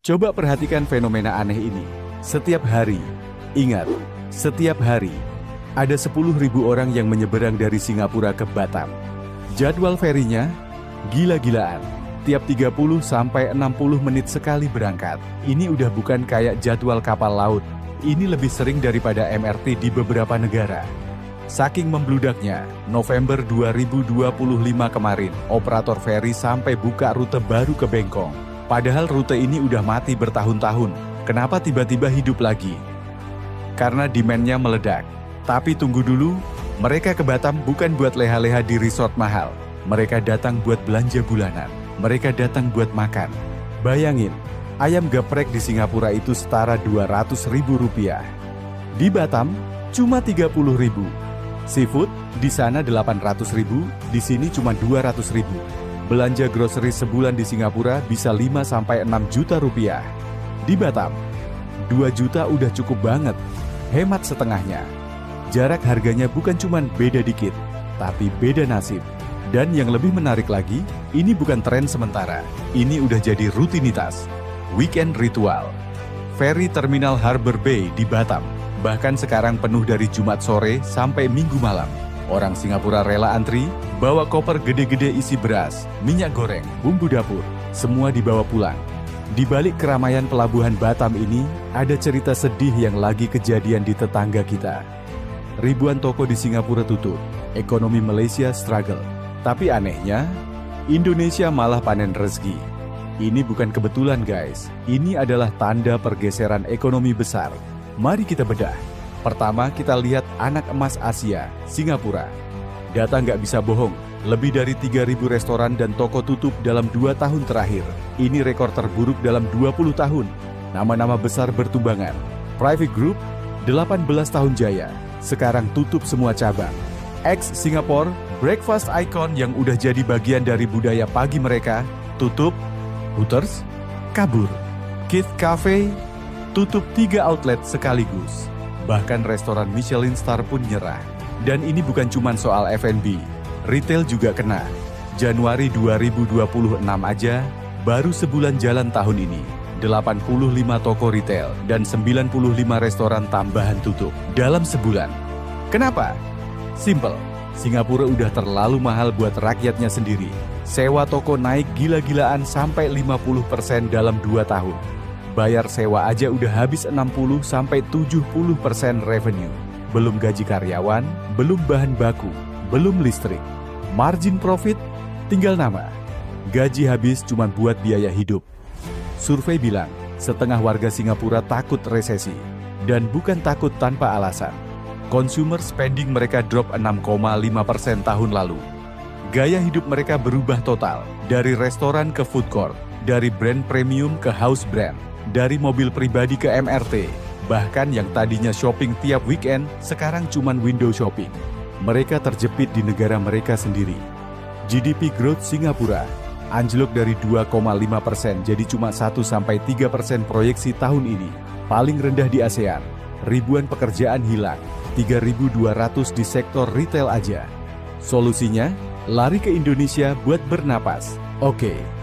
Coba perhatikan fenomena aneh ini. Setiap hari, ingat, setiap hari, ada 10.000 orang yang menyeberang dari Singapura ke Batam. Jadwal ferinya gila-gilaan. Tiap 30 sampai 60 menit sekali berangkat. Ini udah bukan kayak jadwal kapal laut. Ini lebih sering daripada MRT di beberapa negara. Saking membludaknya, November 2025 kemarin, operator feri sampai buka rute baru ke Bengkong. Padahal rute ini udah mati bertahun-tahun. Kenapa tiba-tiba hidup lagi? Karena demand-nya meledak. Tapi tunggu dulu, mereka ke Batam bukan buat leha-leha di resort mahal. Mereka datang buat belanja bulanan. Mereka datang buat makan. Bayangin, ayam geprek di Singapura itu setara Rp200.000. Di Batam, cuma Rp30.000. Seafood, di sana Rp800.000, di sini cuma Rp200.000. Belanja grocery sebulan di Singapura bisa 5-6 juta rupiah. Di Batam, 2 juta udah cukup banget. Hemat setengahnya. Jarak harganya bukan cuma beda dikit, tapi beda nasib. Dan yang lebih menarik lagi, ini bukan tren sementara. Ini udah jadi rutinitas. Weekend ritual. Feri Terminal Harbour Bay di Batam. Bahkan sekarang penuh dari Jumat sore sampai Minggu malam. Orang Singapura rela antri, bawa koper gede-gede isi beras, minyak goreng, bumbu dapur. Semua dibawa pulang. Di balik keramaian pelabuhan Batam ini, ada cerita sedih yang lagi kejadian di tetangga kita. Ribuan toko di Singapura tutup. Ekonomi Malaysia struggle. Tapi anehnya, Indonesia malah panen rezeki. Ini bukan kebetulan guys, ini adalah tanda pergeseran ekonomi besar. Mari kita bedah. Pertama kita lihat anak emas Asia, Singapura. Data nggak bisa bohong, lebih dari 3.000 restoran dan toko tutup dalam 2 tahun terakhir. Ini rekor terburuk dalam 20 tahun. Nama-nama besar bertumbangan. Private Group, 18 tahun jaya, sekarang tutup semua cabang. Ex-Singapore, breakfast icon yang udah jadi bagian dari budaya pagi mereka, tutup. Hooters, kabur. Keith Cafe, tutup 3 outlet sekaligus. Bahkan restoran Michelin Star pun nyerah. Dan ini bukan cuma soal F&B, retail juga kena. Januari 2026 aja, baru sebulan jalan tahun ini, 85 toko retail dan 95 restoran tambahan tutup dalam sebulan. Kenapa? Simple. Singapura udah terlalu mahal buat rakyatnya sendiri. Sewa toko naik gila-gilaan sampai 50% dalam 2 tahun. Bayar sewa aja udah habis 60-70% revenue. Belum gaji karyawan, belum bahan baku, belum listrik. Margin profit, tinggal nama. Gaji habis cuma buat biaya hidup. Survei bilang, setengah warga Singapura takut resesi. Dan bukan takut tanpa alasan. Consumer spending mereka drop 6,5% tahun lalu. Gaya hidup mereka berubah total, dari restoran ke food court, dari brand premium ke house brand, dari mobil pribadi ke MRT, bahkan yang tadinya shopping tiap weekend, sekarang cuman window shopping. Mereka terjepit di negara mereka sendiri. GDP growth Singapura anjlok dari 2,5% jadi cuma 1-3% proyeksi tahun ini, paling rendah di ASEAN. Ribuan pekerjaan hilang, 3.200 di sektor retail aja. Solusinya, lari ke Indonesia buat bernapas. Oke.